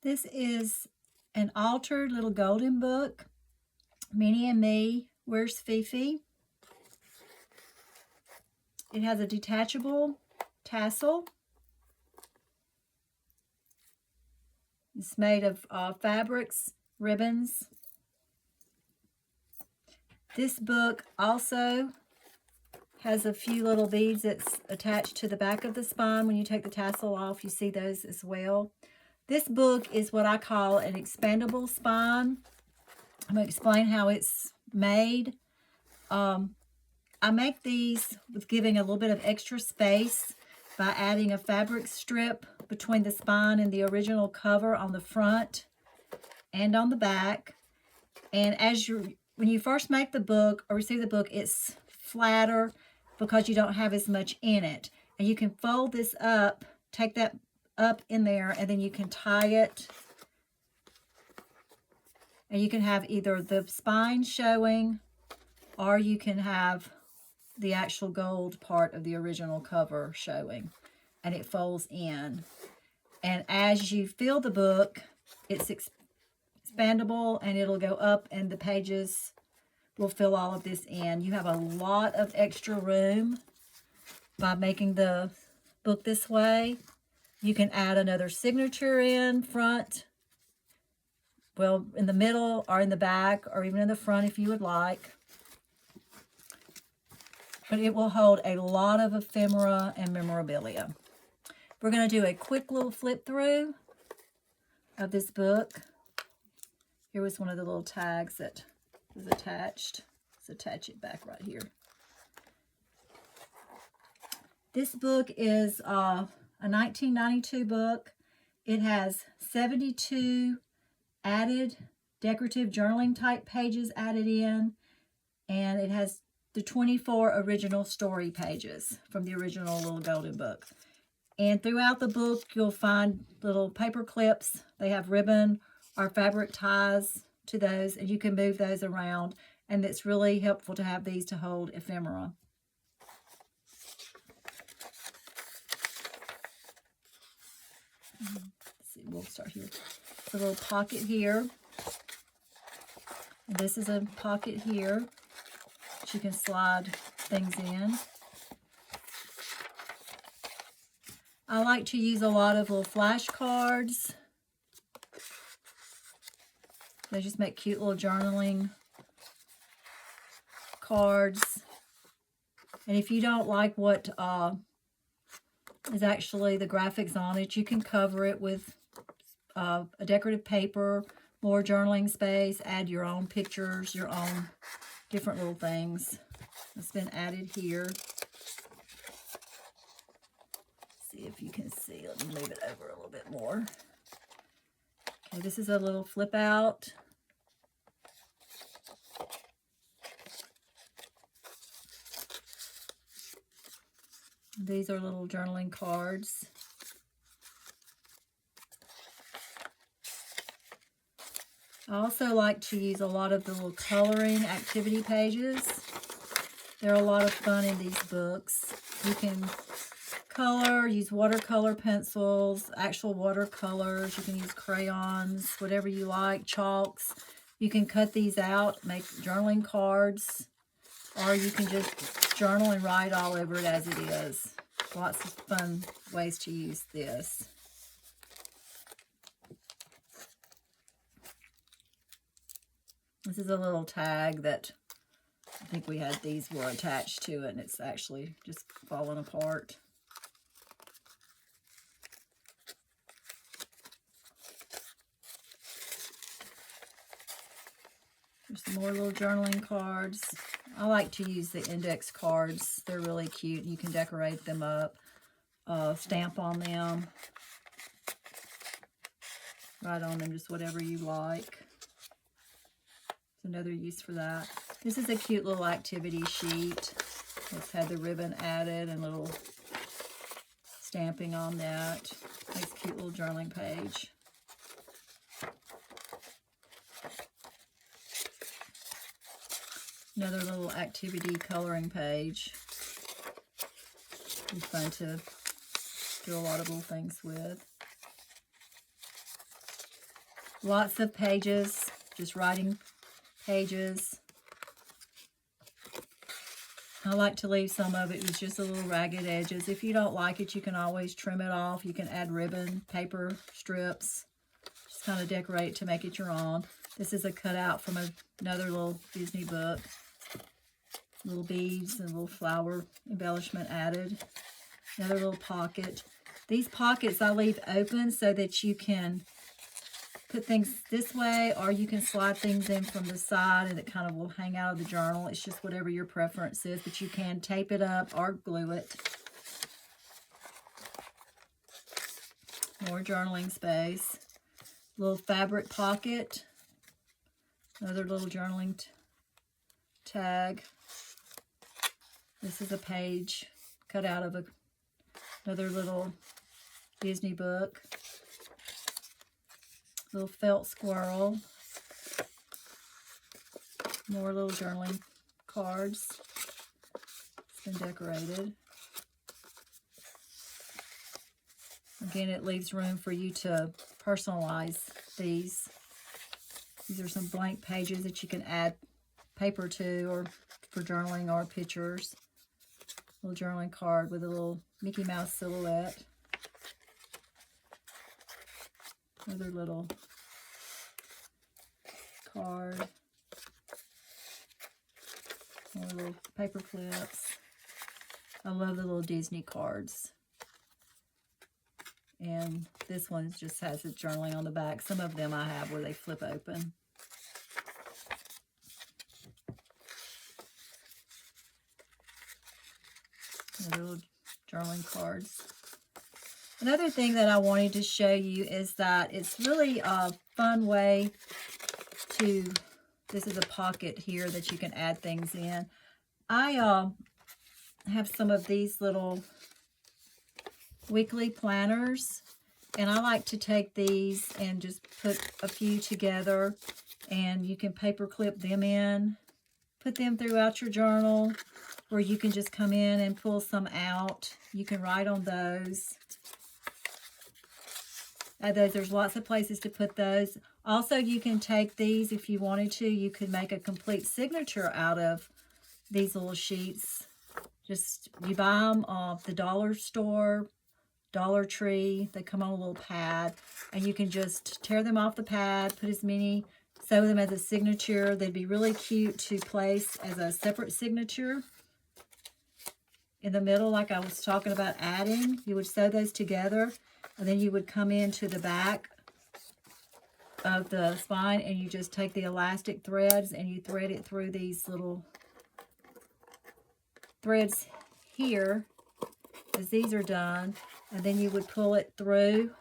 This is an altered little golden book. Minnie and Me, Where's Fifi? It has a detachable tassel. It's made of fabrics, ribbons. This book also has a few little beads that's attached to the back of the spine. When you take the tassel off, you see those as well. This book is what I call an expandable spine. I'm going to explain how it's made. I make these with giving a little bit of extra space by adding a fabric strip between the spine and the original cover on the front and on the back. And when you first make the book or receive the book, it's flatter because you don't have as much in it. And you can fold this up, take that up in there, and then you can tie it. And you can have either the spine showing, or you can have the actual gold part of the original cover showing. And it folds in. And as you fill the book, it's expandable and it'll go up and the pages will fill all of this in. You have a lot of extra room by making the book this way. You can add another signature in front, well, in the middle or in the back or even in the front if you would like. But it will hold a lot of ephemera and memorabilia. We're going to do a quick little flip through of this book. Here was one of the little tags that was attached. Let's attach it back right here. This book is a 1992 book. It has 72 added decorative journaling type pages added in, and it has the 24 original story pages from the original little golden book. And throughout the book, you'll find little paper clips. They have ribbon or fabric ties to those, and you can move those around. And it's really helpful to have these to hold ephemera. Let's see, we'll start here. It's a little pocket here. And this is a pocket here that you can slide things in. I like to use a lot of little flashcards. They just make cute little journaling cards. And if you don't like what is actually the graphics on it, you can cover it with a decorative paper, more journaling space, add your own pictures, your own different little things that's been added here. See if you can see. Let me move it over a little bit more. Okay, this is a little flip out. These are little journaling cards. I also like to use a lot of the little coloring activity pages. They're a lot of fun in these books. You can color, use watercolor pencils, actual watercolors. You can use crayons, whatever you like, chalks. You can cut these out, make journaling cards, or you can just journal and write all over it as it is. Lots of fun ways to use this. This is a little tag that I think we had these were attached to it, and it's actually just falling apart. There's some more little journaling cards. I like to use the index cards. They're really cute. You can decorate them up, stamp on them, write on them just whatever you like. It's another use for that. This is a cute little activity sheet. It's had the ribbon added and little stamping on that. Nice cute little journaling page. Another little activity coloring page. It's fun to do a lot of little things with. Lots of pages, just writing pages. I like to leave some of it with just a little ragged edges. If you don't like it, you can always trim it off. You can add ribbon, paper, strips. Just kind of decorate to make it your own. This is a cutout from another little Disney book. Little beads and little flower embellishment added. Another little pocket. These pockets I leave open so that you can put things this way, or you can slide things in from the side and it kind of will hang out of the journal. It's just whatever your preference is, but you can tape it up or glue it. More journaling space. Little fabric pocket. Another little journaling tag. This is a page cut out of another little Disney book. Little felt squirrel. More little journaling cards. It's been decorated. Again, it leaves room for you to personalize these. These are some blank pages that you can add paper to, or for journaling or pictures. Little journaling card with a little Mickey Mouse silhouette. Another little card. More little paper clips. I love the little Disney cards. And this one just has the journaling on the back. Some of them I have where they flip open. Little journaling cards. Another thing that I wanted to show you is that it's really a fun way to, this is a pocket here that you can add things in. I have some of these little weekly planners, and I like to take these and just put a few together, and you can paper clip them in, put them throughout your journal, or you can just come in and pull some out. You can write on those. There's lots of places to put those. Also, you can take these if you wanted to. You could make a complete signature out of these little sheets. Just, you buy them off the dollar store, Dollar Tree. They come on a little pad, and you can just tear them off the pad, put as many, sew them as a signature. They'd be really cute to place as a separate signature. In the middle, like I was talking about adding, you would sew those together, and then you would come into the back of the spine, and you just take the elastic threads and you thread it through these little threads here as these are done, and then you would pull it through,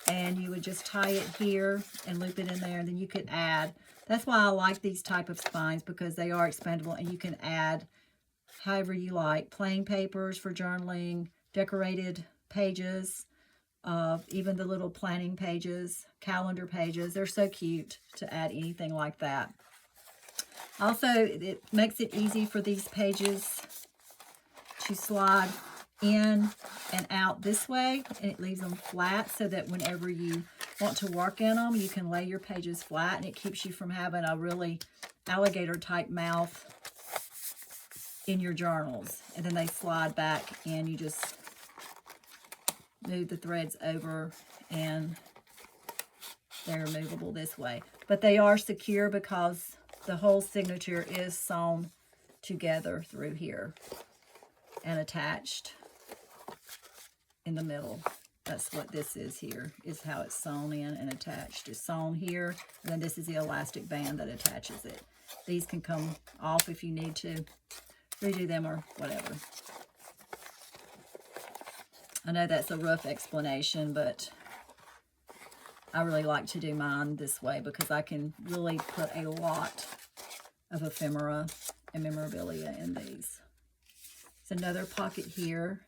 and you would just tie it here and loop it in there, and then you could add. That's why I like these type of spines, because they are expandable, and you can add however you like. Plain papers for journaling, decorated pages, even the little planning pages, calendar pages. They're so cute to add anything like that. Also, it makes it easy for these pages to slide in and out this way, and it leaves them flat so that whenever you want to work in them, you can lay your pages flat, and it keeps you from having a really alligator type mouth in your journals. And then they slide back, and you just move the threads over, and they're movable this way. But they are secure because the whole signature is sewn together through here and attached in the middle. That's what this is here, is how it's sewn in and attached. It's sewn here, and then this is the elastic band that attaches it. These can come off if you need to redo them or whatever. I know that's a rough explanation, but I really like to do mine this way because I can really put a lot of ephemera and memorabilia in these. There's another pocket here,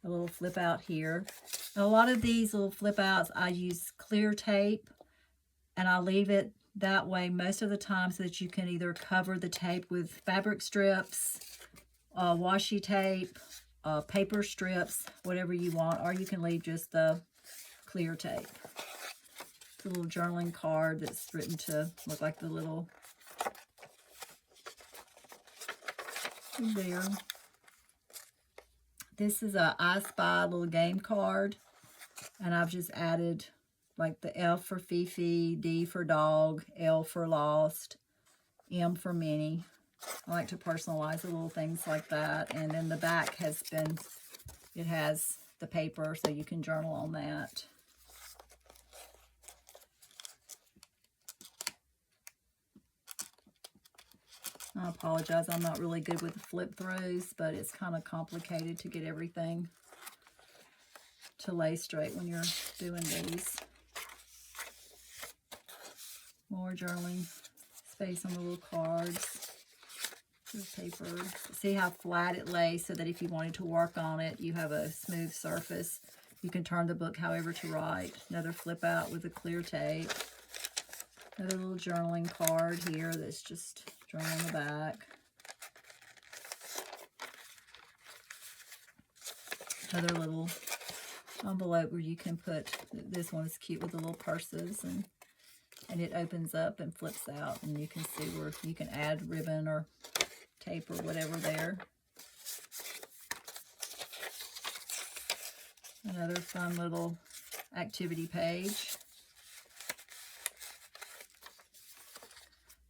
a little flip out here. And a lot of these little flip outs, I use clear tape, and I leave it that way most of the time so that you can either cover the tape with fabric strips, washi tape, paper strips, whatever you want, or you can leave just the clear tape. The little journaling card that's written to look like the little there. This is a I Spy little game card, and I've just added like the F for Fifi, D for dog, L for lost, M for Minnie. I like to personalize the little things like that. And then the back has been, it has the paper so you can journal on that. I apologize, I'm not really good with the flip throughs, but it's kind of complicated to get everything to lay straight when you're doing these. More journaling space on the little cards. Paper. See how flat it lays, so that if you wanted to work on it, you have a smooth surface. You can turn the book however to write. Another flip out with a clear tape. Another little journaling card here that's just drawn on the back. Another little envelope where you can put, this one is cute with the little purses, and it opens up and flips out, and you can see where you can add ribbon or tape or whatever there. Another fun little activity page.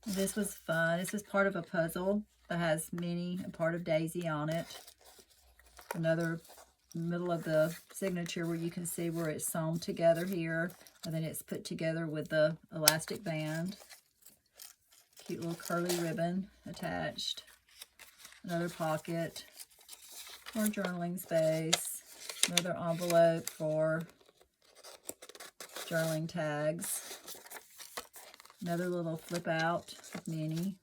This was fun. This is part of a puzzle that has Minnie and part of Daisy on it. Another middle of the signature where you can see where it's sewn together here, and then it's put together with the elastic band. Cute little curly ribbon attached. Another pocket, more journaling space, another envelope for journaling tags, another little flip out with Minnie,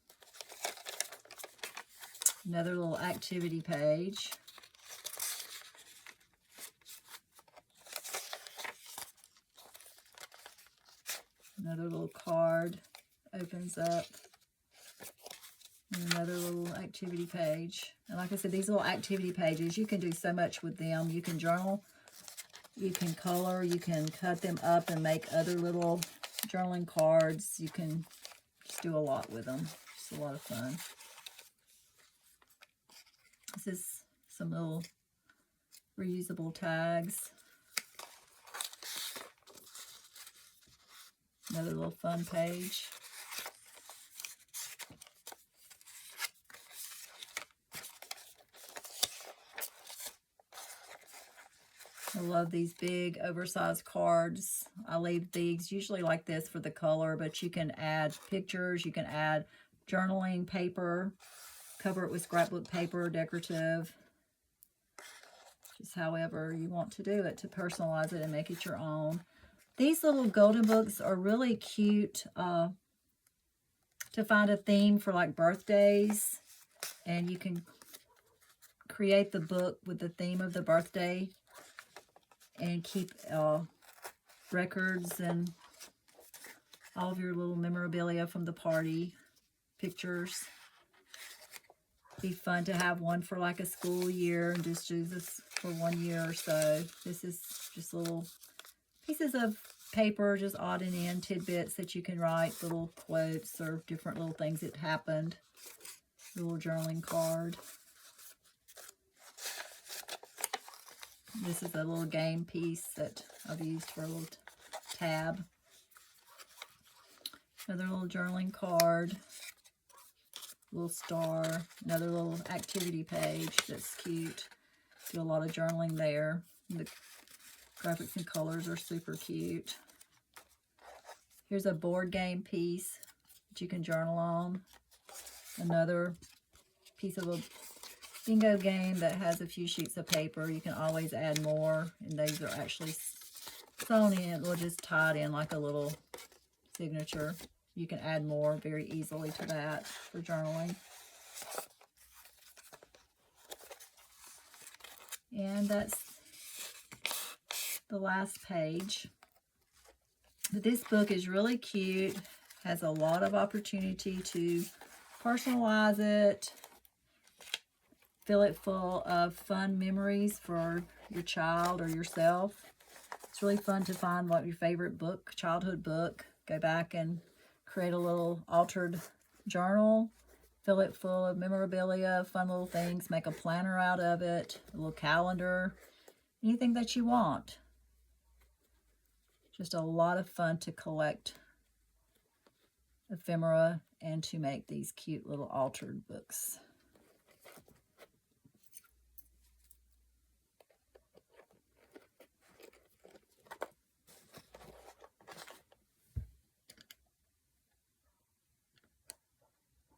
another little activity page, another little card opens up, and another little activity page. And like I said, these little activity pages, you can do so much with them. You can journal, you can color, you can cut them up and make other little journaling cards. You can just do a lot with them. It's a lot of fun. This is some little reusable tags. Another little fun page. I love these big oversized cards. I leave these usually like this for the color, but you can add pictures, you can add journaling paper, cover it with scrapbook paper, decorative, just however you want to do it to personalize it and make it your own. These little golden books are really cute to find a theme for like birthdays, and you can create the book with the theme of the birthday and keep records and all of your little memorabilia from the party, pictures. Be fun to have one for like a school year and just do this for 1 year or so. This is just little pieces of paper, just odd and end tidbits that you can write, little quotes or different little things that happened. Little journaling card. This is a little game piece that I've used for a little tab. Another little journaling card. Little star. Another little activity page that's cute. Do a lot of journaling there. The graphics and colors are super cute. Here's a board game piece that you can journal on. Another piece of a bingo game that has a few sheets of paper. You can always add more, and these are actually sewn in. We'll just tie it in like a little signature. You can add more very easily to that for journaling. And that's the last page. But this book is really cute, has a lot of opportunity to personalize it, fill it full of fun memories for your child or yourself. It's really fun to find what your favorite book, childhood book. Go back and create a little altered journal. Fill it full of memorabilia, fun little things. Make a planner out of it, a little calendar, anything that you want. Just a lot of fun to collect ephemera and to make these cute little altered books.